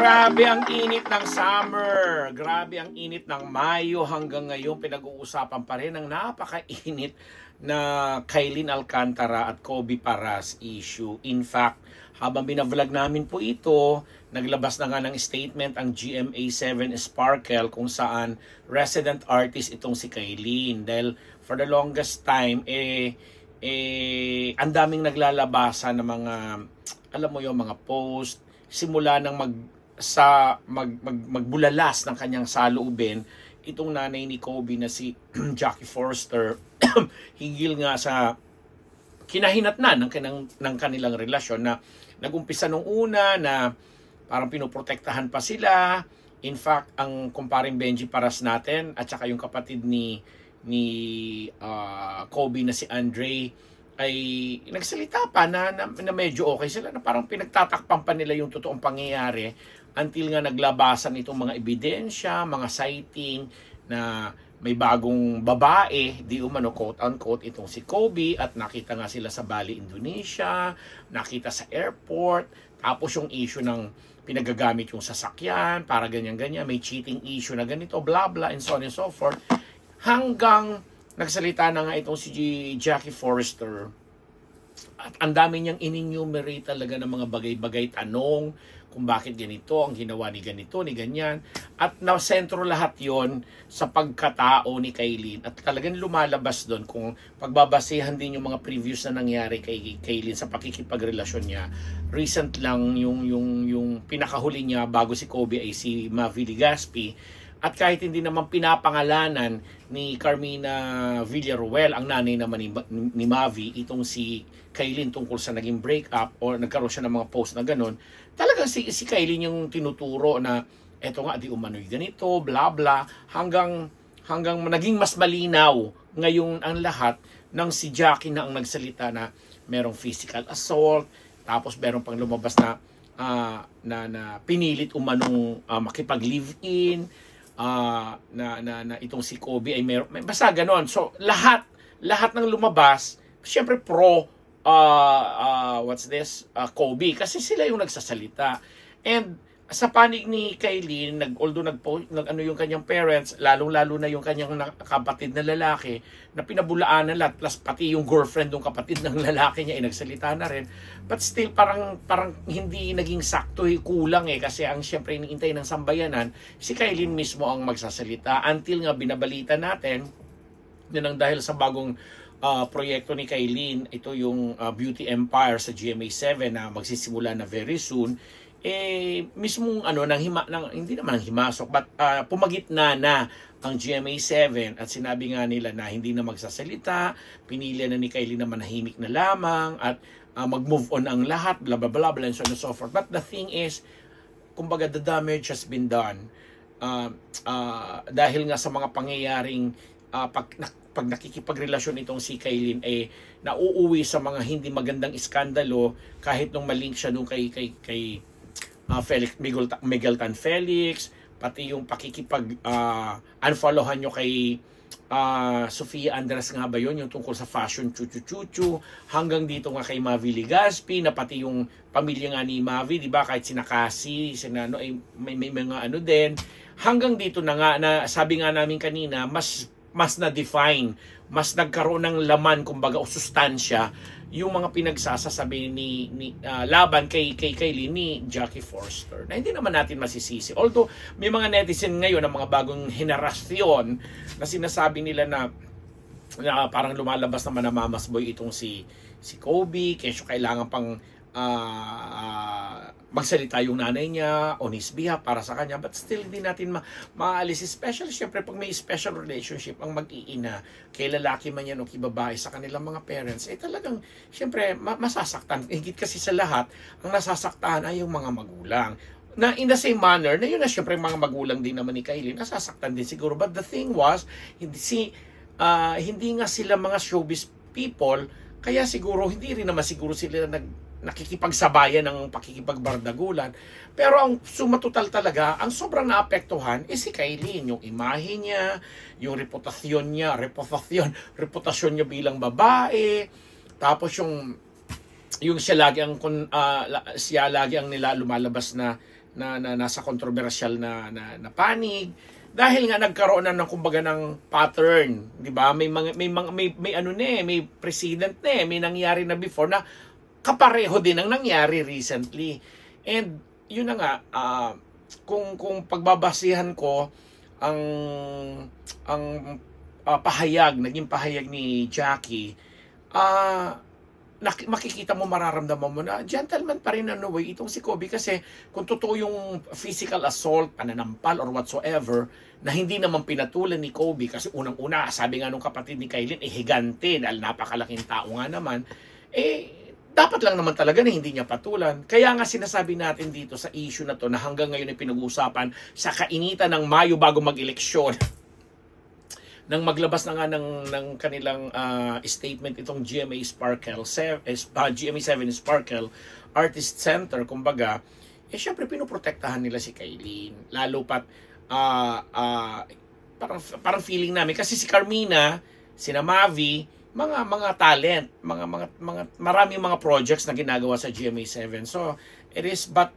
Grabe ang init ng summer. Grabe ang init ng Mayo hanggang ngayon pinag-uusapan pa rin ang napakainit na Kailin Alcantara at Kobe Paras issue. In fact, habang binavlog namin po ito, naglabas na nga ng statement ang GMA7 Sparkle kung saan resident artist itong si Kailin. Dahil for the longest time, ang daming naglalabasan ng mga, alam mo yung mga post, simula ng magbulalas ng kanyang saloobin itong nanay ni Kobe na si Jackie Forster higil nga sa kinahinatnan ng kanilang relasyon na nagumpisa nung una na parang pinoprotektahan pa sila. In fact, ang kumparing Benji Paras natin at saka yung kapatid ni Kobe na si Andre ay nagsalita pa na medyo okay sila, na parang pinagtatakpan pa nila yung totoong pangyayari until nga naglabasan itong mga ebidensya, mga sighting na may bagong babae, di umano quote-unquote itong si Kobe, at nakita nga sila sa Bali, Indonesia, nakita sa airport, tapos yung issue ng pinagagamit yung sasakyan, para ganyan-ganyan, may cheating issue na ganito, blah blah, and so on and so forth, hanggang nagsalita na nga itong si Jackie Forster at ang dami niyang in-enumerate talaga ng mga bagay-bagay, tanong kung bakit ganito, ang ginawa ni ganito, ni ganyan. At nasentro lahat yon sa pagkatao ni Kailin. At talagang lumalabas doon kung pagbabasehan din yung mga previous na nangyari kay Kailin sa pakikipagrelasyon niya. Recent lang yung pinakahuli niya bago si Kobe ay si Mavi Legaspi. At kahit hindi naman pinapangalanan ni Carmina Villaruel, ang nanay naman ni Mavi, itong si Kailin tungkol sa naging breakup o nagkaroon siya ng mga post na ganun, talagang si Kailin yung tinuturo na eto nga, di umano'y ganito, bla bla, hanggang naging mas malinaw ngayon ang lahat ng si Jackie na ang nagsalita na merong physical assault, tapos meron pang lumabas na pinilit umanong makipag-live-in, na itong si Kobe ay meron, basta ganon. So lahat ng lumabas, syempre Kobe, kasi sila yung nagsasalita. And sa panig ni Kailin, although yung kanyang parents, lalong-lalo na yung kanyang kapatid na lalaki, na pinabulaanan lahat, plus pati yung girlfriend ng kapatid ng lalaki niya ay nagsalita na rin. But still, parang hindi naging sakto, kulang kasi ang siyempre iniintay ng sambayanan, si Kailin mismo ang magsasalita. Until nga binabalita natin, na nang dahil sa bagong proyekto ni Kailin, ito yung Beauty Empire sa GMA7 na magsisimula na very soon, mismong hindi naman ang himasok, but pumagitna na ang GMA7 at sinabi nga nila na hindi na magsasalita, pinili na ni Kailin na manahimik na lamang at mag-move on ang lahat, blah blah blah blah, and so on and so forth. But the thing is, kumbaga, the damage has been done dahil nga sa mga pangyayaring pag nakikipagrelasyon itong si Kailin nauuwi sa mga hindi magandang iskandalo, kahit nung malink siya nung kay Felix Miguel Tan Felix, pati yung unfollowhan nyo kay Sofia Andres nga ba yun, yung tungkol sa fashion chuchu, hanggang dito nga kay Mavi Legaspi, na pati yung pamilya nga ni Mavi, di ba, kahit sinakasi, may mga din, hanggang dito na nga, na sabi nga namin kanina, mas na-define, mas nagkaroon ng laman, kumbaga, o sustansya, yung mga pinagsasasabi ni laban kay Kailin ni Jackie Forster, na hindi naman natin masisisi. Although may mga netizen ngayon, ng mga bagong henerasyon, na sinasabi nila na parang lumalabas naman na mamas boy itong si Kobe, kesyo kailangan pang magsalita yung nanay niya on his behalf para sa kanya, but still hindi natin maalis, especially syempre pag may special relationship ang mag-iina, kay lalaki man yan o kay babae, sa kanilang mga parents, talagang syempre masasaktan. Higit kasi sa lahat, ang nasasaktan ay yung mga magulang, na in the same manner na yun na syempre mga magulang din naman ni Kailin nasasaktan din siguro. But the thing was, hindi nga sila mga showbiz people, kaya siguro hindi rin naman siguro sila nakikipagsabayan ng pakikipagbardagulan. Pero ang sumatotal talaga, ang sobrang naapektuhan si Kailin, yung imahe niya, yung reputasyon niya bilang babae, tapos yung siya lagi ang lumalabas na nasa controversial na panig dahil nga nagkaroon na ng kumbaga ng pattern, 'di ba? May ano may precedent may nangyari na before na kapareho din ang nangyari recently. And yun na nga kung pagbabasihan ko ang naging pahayag ni Jackie, makikita mo, mararamdaman mo na gentleman pa rin way itong si Kobe, kasi kung totoo yung physical assault, pananampal or whatsoever na hindi naman pinatulan ni Kobe, kasi unang-una sabi nga nung kapatid ni Kailin higante dahil napakalaking tao nga naman, dapat lang naman talaga na hindi niya patulan. Kaya nga sinasabi natin dito sa issue na to na hanggang ngayon ay pinag-uusapan sa kainitan ng Mayo bago mag-eleksyon, nang maglabas na nga ng kanilang statement itong GMA GMA7 Sparkle Artist Center, kumbaga, syempre pinoprotektahan nila si Kailin. Lalo pat parang feeling namin kasi si Carmina, sina Mavi, mga talent, maraming mga projects na ginagawa sa GMA7. So, it is but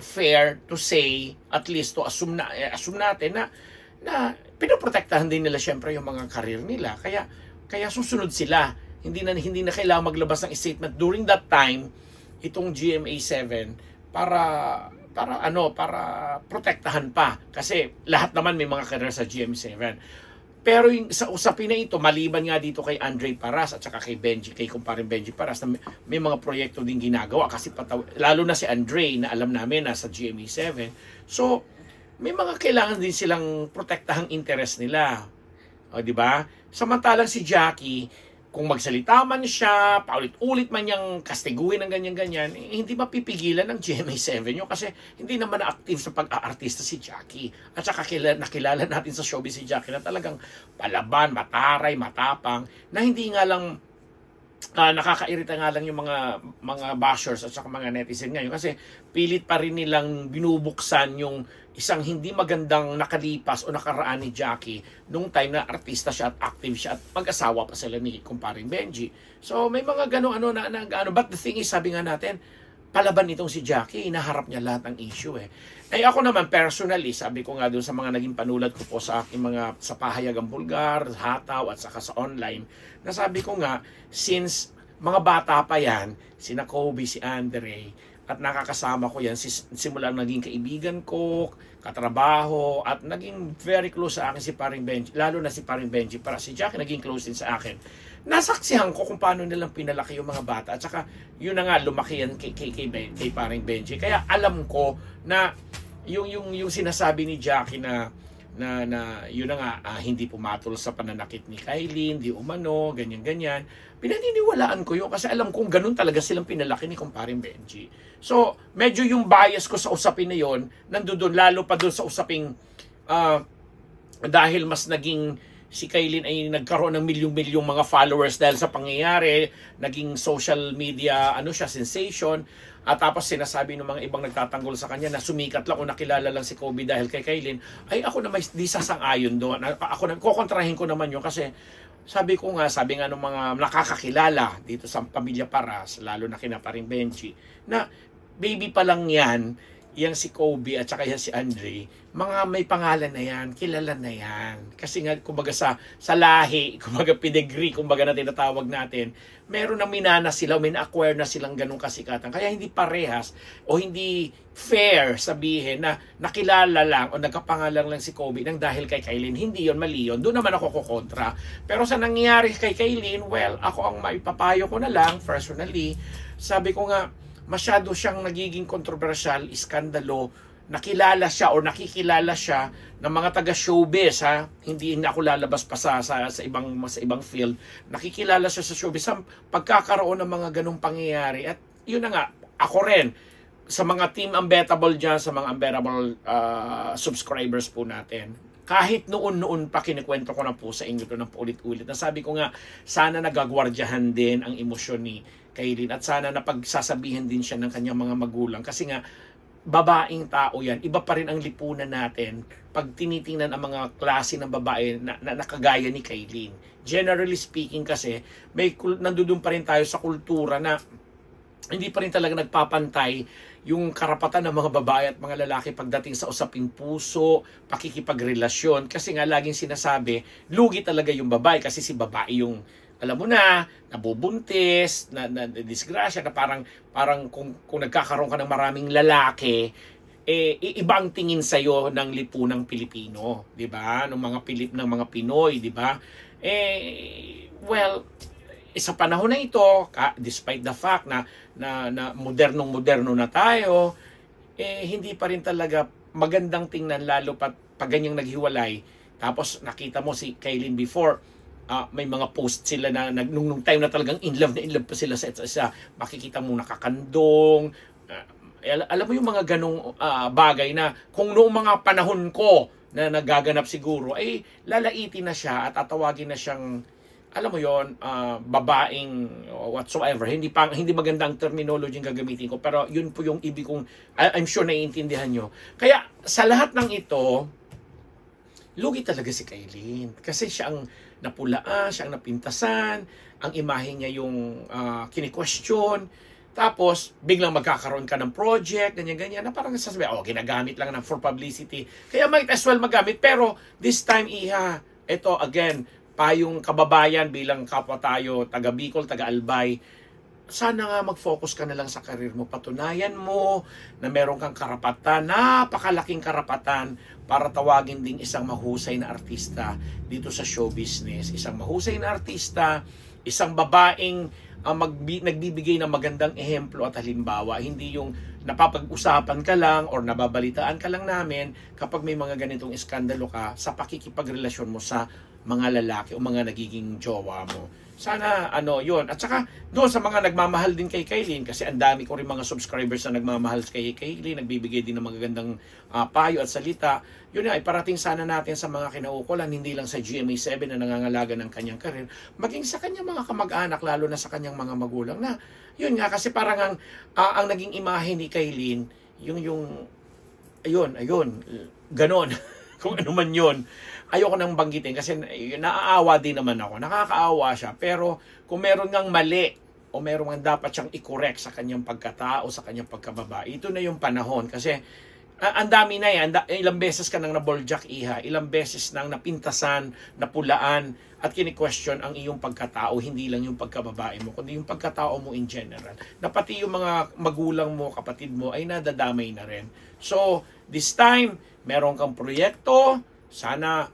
fair to say, at least to assume natin na pinoprotektahan din nila syempre yung mga karir nila. Kaya susunod sila. Hindi na kailangan maglabas ng statement during that time itong GMA7 para protektahan pa, kasi lahat naman may mga karir sa GMA7. Pero yung sa usapin na ito, maliban nga dito kay Andre Paras at saka kay kumparing Benji Paras, na may mga proyekto din ginagawa, kasi lalo na si Andre na alam namin nasa GMA7. So may mga kailangan din silang protektahang interest nila. O, di ba? Samantalang si Jackie, kung magsalita man siya, paulit-ulit man niyang kastiguin ng ganyan-ganyan, hindi mapipigilan ng GMA7 yun, kasi hindi naman na-active sa pag-aartista si Jackie. At saka nakilala natin sa showbiz si Jackie na talagang palaban, mataray, matapang, na hindi nga lang nakakairita nga lang yung mga bashers at saka mga netizen ngayon, kasi pilit pa rin nilang binubuksan yung isang hindi magandang nakalipas o nakaraan ni Jackie nung time na artista siya at active siya at mag-asawa pa sila ni kumparing Benji. So may mga but the thing is, sabi nga natin, palaban itong si Jackie, inaharap niya lahat ng issue ako naman personally, sabi ko nga doon sa mga naging panulat ko po sa aking sa pahayagang bulgar, hataw at saka sa online, na sabi ko nga, since mga bata pa yan, sina Kobe, si Andre, at nakakasama ko yan simulang naging kaibigan ko, katrabaho, at naging very close sa akin si paring Benji, lalo na si paring Benji, para si Jackie naging close din sa akin. Nasaksihan ko kung paano nilang pinalaki yung mga bata, at saka yun na nga, lumaki yan kay paring Benji. Kaya alam ko na yung sinasabi ni Jackie na yun na nga, hindi pumatol sa pananakit ni Kailin, di umano, ganyan-ganyan. Pinaniniwalaan ko yun kasi alam kong ganun talaga silang pinalaki ni kumparing Benji. So, medyo yung bias ko sa usapin na yun, nandoon, lalo pa doon sa usaping dahil mas naging si Kailin ay nagkaroon ng milyong-milyong mga followers dahil sa pangyayari, naging social media sensation, at tapos sinasabi ng mga ibang nagtatanggol sa kanya na sumikat lang o nakilala lang si Kobe dahil kay Kailin, ay ako na may di sasang-ayon doon. Ako kukontrahin ko naman yun, kasi sabi nga ng mga nakakakilala dito sa pamilya Paras, lalo na kina paring Benji, na baby pa lang yan, yang si Kobe at saka yan si Andre, mga may pangalan na yan, kilala na yan. Kasi nga, kumbaga sa lahi, kumbaga pedigree, kumbaga na tinatawag natin, meron na minana sila, may na-acquire na silang ganung kasikatan. Kaya hindi parehas o hindi fair sabihin na nakilala lang o nagkapangalan lang si Kobe nang dahil kay Kailin. Hindi yon, mali yun. Doon naman ako kukontra. Pero sa nangyari kay Kailin, well, ako ang maipapayo ko na lang, personally, sabi ko nga, masyado siyang nagiging kontrobersyal, iskandalo, nakilala siya o nakikilala siya ng mga taga-showbiz, hindi na ako lalabas pa sa ibang field. Nakikilala siya sa showbiz sa pagkakaroon ng mga ganung pangyayari. At yun na nga, ako rin, sa mga team unbettable dyan, sa mga unbettable subscribers po natin, kahit noon pa kinikwento ko na po sa inyo ito ng paulit-ulit, na sabi ko nga, sana nagagwardyahan din ang emosyon ni Kailin at sana napagsasabihin din siya ng kanyang mga magulang, kasi nga babaeng tao yan, iba pa rin ang lipunan natin pag tinitingnan ang mga klase ng babae na nakagaya ni Kailin. Generally speaking kasi, nandoon pa rin tayo sa kultura na hindi pa rin talaga nagpapantay yung karapatan ng mga babae at mga lalaki pagdating sa usaping puso, pakikipagrelasyon. Kasi nga laging sinasabi, lugi talaga yung babae kasi si babae yung, alam mo na, nabubuntis, na disgrasya, na parang kung nagkakaroon ka ng maraming lalaki, iba ang tingin sa'yo ng lipunang Pilipino, di ba? Ng mga Pinoy, di ba? Well, sa panahon na ito, despite the fact na modernong-moderno na tayo, hindi pa rin talaga magandang tingnan, lalo pag ganyang naghiwalay. Tapos nakita mo si Kaylin before, may mga post sila na nung time na talagang in love pa sila sa isa. Makikita mo nakakandong. Alam mo yung mga ganong bagay na kung noong mga panahon ko na nagaganap siguro, ay lalaitin na siya at tatawagin na siyang, alam mo yon, babaeng whatsoever. Hindi maganda ang terminology yung gagamitin ko, pero yun po yung ibig kong, I'm sure naiintindihan nyo. Kaya sa lahat ng ito, lugi talaga si Kaylin. Kasi siya ang napulaan, siya ang napintasan, ang imahe niya yung kini-question. Tapos, biglang magkakaroon ka ng project, ganyan-ganyan, na parang sasabi, ginagamit lang na for publicity. Kaya might as well magamit. Pero, this time, Iha, ito again, payong kababayan bilang kapwa tayo, taga Bicol, taga Albay, sana nga mag-focus ka na lang sa karir mo. Patunayan mo na meron kang karapatan, napakalaking karapatan para tawagin ding isang mahusay na artista dito sa show business. Isang mahusay na artista, isang babaeng nagbibigay ng magandang ehemplo at halimbawa. Hindi yung napapag-usapan ka lang or nababalitaan ka lang namin kapag may mga ganitong iskandalo ka sa pakikipagrelasyon mo sa mga lalaki o mga nagiging jowa mo. Sana yun. At saka doon sa mga nagmamahal din kay Kaylin, kasi ang dami ko rin mga subscribers na nagmamahal kay Kaylin, nagbibigay din ng magagandang payo at salita. Yun ay parating sana natin sa mga kinaukulan, hindi lang sa GMA7 na nangangalaga ng kanyang karir, maging sa kanyang mga kamag-anak, lalo na sa kanyang mga magulang na, yun nga, kasi parang ang naging imahe ni Kaylin, ayun, ganon. Kung ano man yun, ayoko nang banggitin kasi naaawa din naman ako. Nakakaawa siya. Pero kung meron ngang mali o meron ngang dapat siyang i-correct sa kanyang pagkatao, sa kanyang pagkababae, ito na yung panahon. Kasi ang dami na yan. Ilang beses ka nang naboljak, Iha. Ilang beses nang napintasan, napulaan, at kini-question ang iyong pagkatao. Hindi lang yung pagkababae mo, kundi yung pagkatao mo in general. Na pati yung mga magulang mo, kapatid mo, ay nadadamay na rin. So, this time, meron kang proyekto, sana,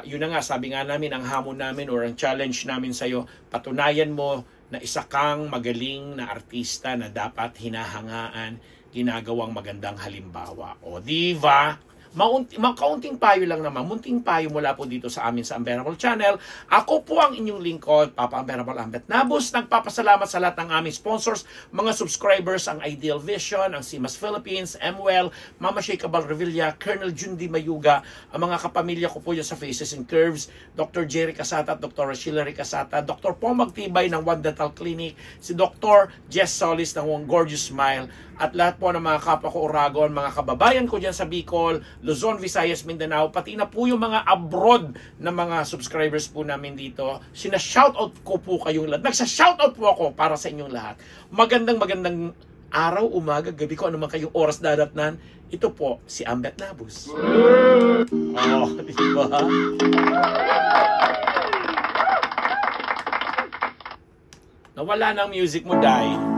yun na nga, sabi nga namin, ang hamon namin or ang challenge namin sa'yo, patunayan mo na isa kang magaling na artista na dapat hinahangaan, ginagawang magandang halimbawa. O, diva? Kaunting payo lang naman, munting payo mula po dito sa amin sa Unbearable Channel. Ako po ang inyong lingkod, Papa Unbearable Ambet Nabus. Nagpapasalamat sa lahat ng aming sponsors, mga subscribers, ang Ideal Vision, ang Simas Philippines, MWell, Mama Shea Cabal Revilla, Colonel Jundi Mayuga, ang mga kapamilya ko po dyan sa Faces and Curves, Dr. Jerry Casata at Dr. Sheila Casata, Dr. Pong Magtibay ng One Dental Clinic, si Dr. Jess Solis ng One Gorgeous Smile, at lahat po ng mga kapwa ko Oragon, mga kababayan ko dyan sa Bicol, Luzon, Visayas, Mindanao, pati na po yung mga abroad na mga subscribers po namin dito. Sina-shoutout ko po kayong lahat. Nagsa-shoutout po ako para sa inyong lahat. Magandang araw, umaga, gabi ko, anuman kayong oras dadatnan. Ito po, si Ambet Nabus. Diba? Nawala na ang music mo, Day.